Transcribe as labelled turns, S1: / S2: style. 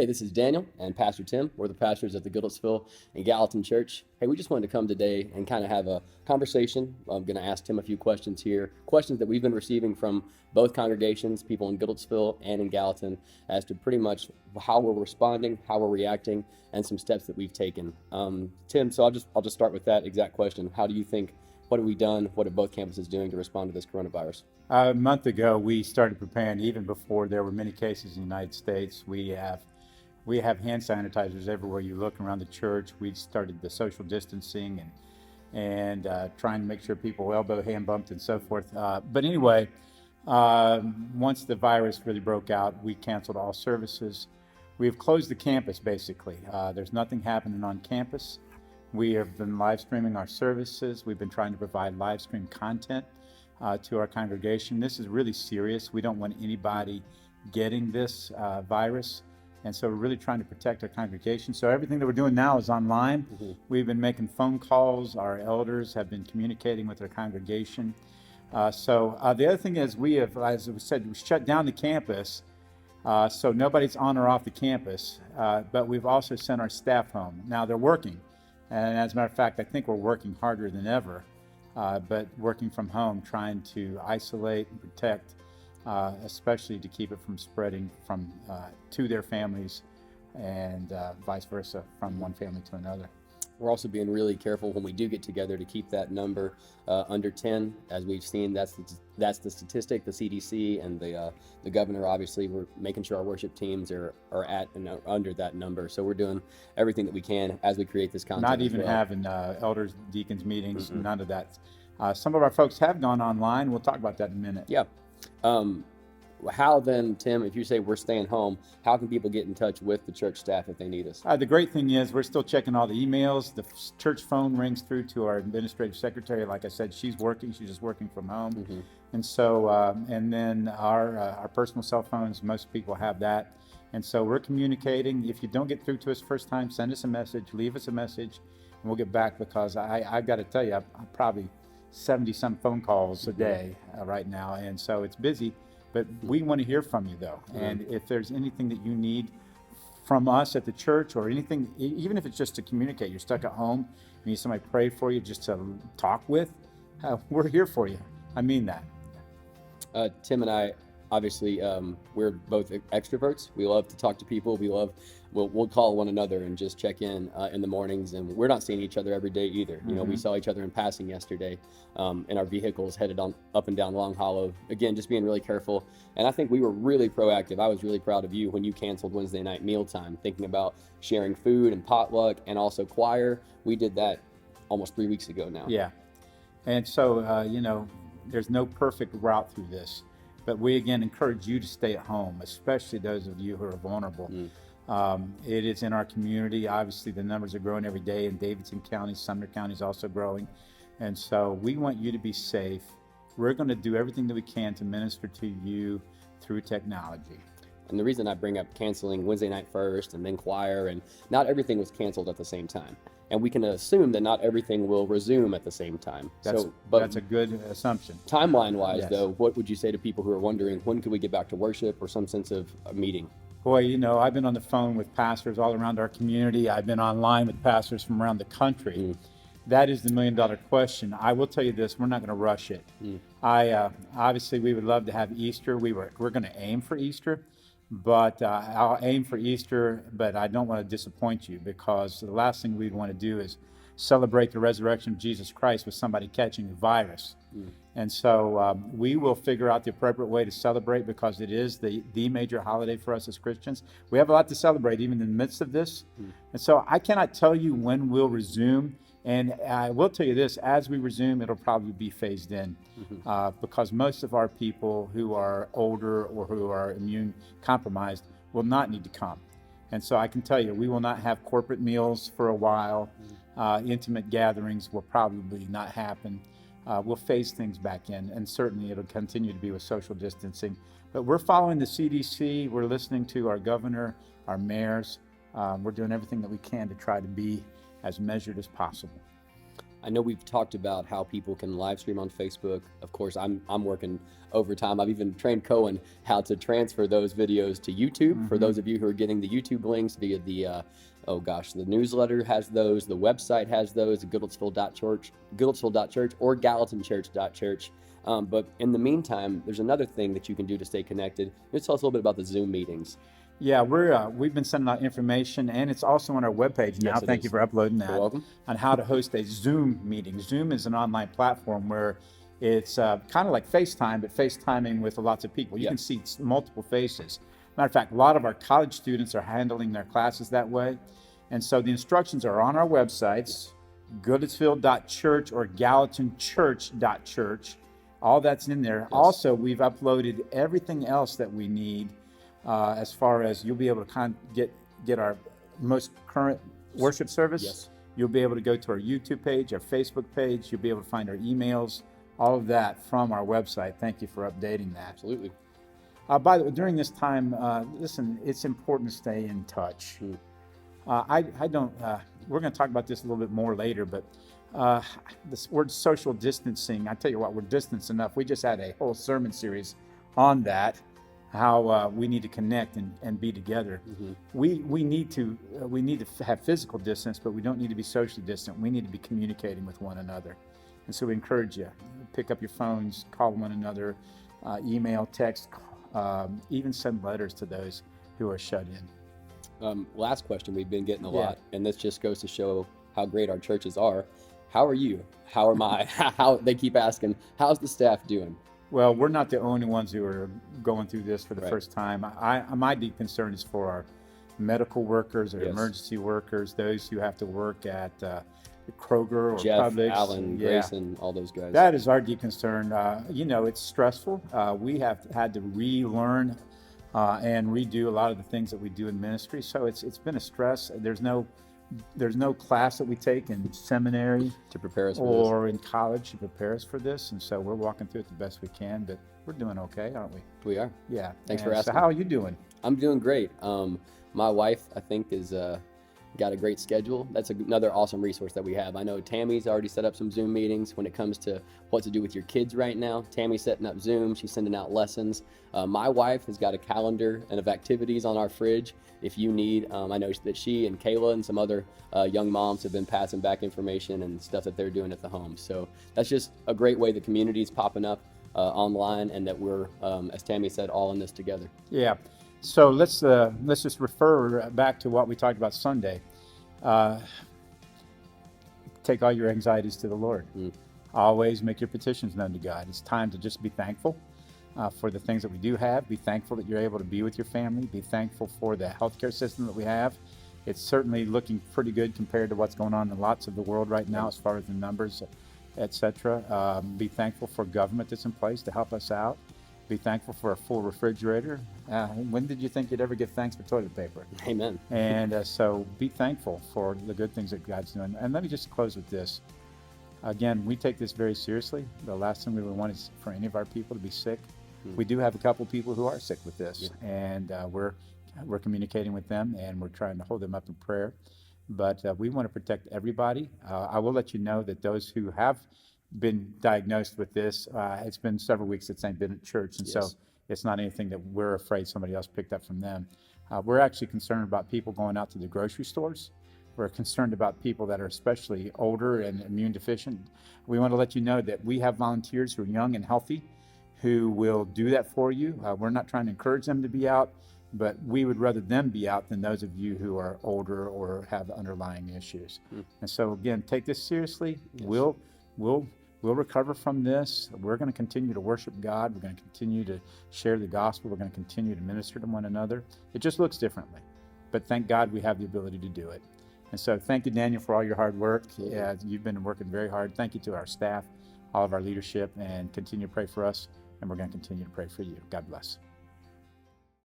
S1: Hey, this is Daniel and Pastor Tim. We're the pastors at the Goodlettsville and Gallatin Church. Hey, we just wanted to come today and kind of have a conversation. I'm going to ask Tim a few questions here, questions that we've been receiving from both congregations, people in Goodlettsville and in Gallatin, as to pretty much how we're responding, how we're reacting, and some steps that we've taken. Tim, so I'll just start with that exact question. How do you think? What have we done? What are both campuses doing to respond to this coronavirus?
S2: A month ago, we started preparing even before there were many cases in the United States. We have hand sanitizers everywhere you look around the church. We started the social distancing and trying to make sure people elbow, hand bumped, and so forth. But anyway, once the virus really broke out, we canceled all services. We've closed the campus basically. There's nothing happening on campus. We have been live streaming our services. We've been trying to provide live stream content to our congregation. This is really serious. We don't want anybody getting this virus. And so we're really trying to protect our congregation. So everything that we're doing now is online. Mm-hmm. We've been making phone calls. Our elders have been communicating with our congregation. So the other thing is we have, as we said, we shut down the campus. So nobody's on or off the campus. But we've also sent our staff home. Now they're working. And as a matter of fact, I think we're working harder than ever, but working from home, trying to isolate and protect, especially to keep it from spreading from to their families and vice versa from one family to another.
S1: We're also being really careful when we do get together to keep that number under 10. As we've seen, that's the statistic. The CDC and the governor, obviously, we're making sure our worship teams are at and under that number. So we're doing everything that we can as we create this content.
S2: Not even having elders, deacons meetings, mm-hmm. None of that. Some of our folks have gone online. We'll talk about that in a minute.
S1: Yeah. How then, Tim, if you say we're staying home, how can people get in touch with the church staff if they need us?
S2: The great thing is we're still checking all the emails. The church phone rings through to our administrative secretary. Like I said, she's working. She's just working from home. Mm-hmm. And so, and then our personal cell phones, most people have that. And so we're communicating. If you don't get through to us first time, send us a message, leave us a message, and we'll get back, because I've got to tell you, I'm probably 70-some phone calls a day right now. And so it's busy. But we want to hear from you, though. Mm-hmm. And if there's anything that you need from us at the church, or anything, even if it's just to communicate, you're stuck at home, you need somebody to pray for you, just to talk with, we're here for you. I mean that.
S1: Tim and I, obviously, we're both extroverts. We love to talk to people. We'll call one another and just check in the mornings. And we're not seeing each other every day either. Mm-hmm. You know, we saw each other in passing yesterday in our vehicles headed on up and down Long Hollow. Again, just being really careful. And I think we were really proactive. I was really proud of you when you canceled Wednesday night mealtime, thinking about sharing food and potluck and also choir. We did that almost 3 weeks ago now.
S2: Yeah. And so, you know, there's no perfect route through this. But we, again, encourage you to stay at home, especially those of you who are vulnerable. It is in our community. Obviously, the numbers are growing every day in Davidson County. Sumner County is also growing. And so we want you to be safe. We're going to do everything that we can to minister to you through technology.
S1: And the reason I bring up canceling Wednesday night first and then choir, and not everything was canceled at the same time. And we can assume that not everything will resume at the same time.
S2: That's a good assumption.
S1: Timeline-wise,
S2: yes.
S1: Though, what would you say to people who are wondering, when could we get back to worship or some sense of a meeting?
S2: Boy, you know, I've been on the phone with pastors all around our community. I've been online with pastors from around the country. That is the million-dollar question. I will tell you this, we're not going to rush it. Obviously, we would love to have Easter. We're going to aim for Easter. But I'll aim for Easter, but I don't want to disappoint you, because the last thing we'd want to do is celebrate the resurrection of Jesus Christ with somebody catching the virus. And so we will figure out the appropriate way to celebrate, because it is the major holiday for us as Christians. We have a lot to celebrate even in the midst of this. And so I cannot tell you when we'll resume. And I will tell you this, as we resume, it'll probably be phased in, because most of our people who are older or who are immune compromised will not need to come. And so I can tell you, we will not have corporate meals for a while. Intimate gatherings will probably not happen. We'll phase things back in, and certainly it'll continue to be with social distancing. But we're following the CDC. We're listening to our governor, our mayors. We're doing everything that we can to try to be as measured as possible.
S1: I know we've talked about how people can live stream on Facebook. Of course, I'm working overtime. I've even trained Cohen how to transfer those videos to YouTube. For those of you who are getting the YouTube links via the oh gosh, the newsletter has those, the website has those, Goodlettsville.church or Gallatinchurch.church. But in the meantime, there's another thing that you can do to stay connected. Just tell us a little bit about the Zoom meetings.
S2: Yeah, we've been sending out information, and it's also on our webpage now.
S1: Yes, it
S2: Thank
S1: is.
S2: you for uploading that.
S1: You're welcome.
S2: On how to host a Zoom meeting. Zoom is an online platform where it's kind of like FaceTime, but FaceTiming with lots of people. You can see multiple faces. Matter of fact, a lot of our college students are handling their classes that way, and so the instructions are on our websites, Goodlettsville.church or Gallatinchurch.church. All that's in there. Also, we've uploaded everything else that we need. As far as you'll be able to get our most current worship service.
S1: Yes.
S2: You'll be able to go to our YouTube page, our Facebook page. You'll be able to find our emails, all of that from our website. Thank you for updating that.
S1: Absolutely.
S2: By the way, during this time, listen, it's important to stay in touch. I don't, we're going to talk about this a little bit more later, but this word social distancing, I tell you what, we're distanced enough. We just had a whole sermon series on that. How we need to connect and be together. We need to have physical distance, but we don't need to be socially distant. We need to be communicating with one another, and so we encourage you, pick up your phones, call one another, email, text, even send letters to those who are shut in.
S1: Last question we've been getting a lot, and this just goes to show how great our churches are. How are you? How am I? How they keep asking, how's the staff doing?
S2: Well, we're not the only ones who are going through this for the first time. My deep concern is for our medical workers or emergency workers, those who have to work at Kroger or
S1: Jeff,
S2: Publix.
S1: Allen, Grayson, all those guys.
S2: That is our deep concern. It's stressful. We have had to relearn and redo a lot of the things that we do in ministry. So it's been a stress. There's no class that we take in seminary
S1: to prepare us for
S2: or in college to prepare us for this, and so we're walking through it the best we can, but we're doing okay, aren't we?
S1: We are.
S2: Yeah.
S1: Thanks for asking.
S2: So how are you doing?
S1: I'm doing great. My wife, I think, is got a great schedule. That's another awesome resource that we have. I know Tammy's already set up some Zoom meetings when it comes to what to do with your kids right now. Tammy's setting up Zoom. She's sending out lessons. My wife has got a calendar and of activities on our fridge. If you need, I know that she and Kayla and some other young moms have been passing back information and stuff that they're doing at the home. So that's just a great way the community is popping up online, and that we're, as Tammy said, all in this together.
S2: Yeah. So let's just refer back to what we talked about Sunday. Take all your anxieties to the Lord. Always make your petitions known to God. It's time to just be thankful for the things that we do have. Be thankful that you're able to be with your family. Be thankful for the healthcare system that we have. It's certainly looking pretty good compared to what's going on in lots of the world right now as far as the numbers, etc. Be thankful for government that's in place to help us out. Be thankful for a full refrigerator. When did you think you'd ever give thanks for toilet paper?
S1: Amen.
S2: And so be thankful for the good things that God's doing. And let me just close with this. Again, we take this very seriously. The last thing we would want is for any of our people to be sick. We do have a couple people who are sick with this, and we're communicating with them, and we're trying to hold them up in prayer. But we want to protect everybody. I will let you know that those who have been diagnosed with this, it's been several weeks since they've been at church, and so it's not anything that we're afraid somebody else picked up from them. We're actually concerned about people going out to the grocery stores. We're concerned about people that are especially older and immune deficient. We want to let you know that we have volunteers who are young and healthy who will do that for you. We're not trying to encourage them to be out, but we would rather them be out than those of you who are older or have underlying issues. And so again, take this seriously. We'll recover from this. We're going to continue to worship God. We're going to continue to share the gospel. We're going to continue to minister to one another. It just looks differently, but thank God we have the ability to do it. And so thank you, Daniel, for all your hard work. Yeah, you've been working very hard. Thank you to our staff, all of our leadership, and continue to pray for us. And we're going to continue to pray for you. God bless.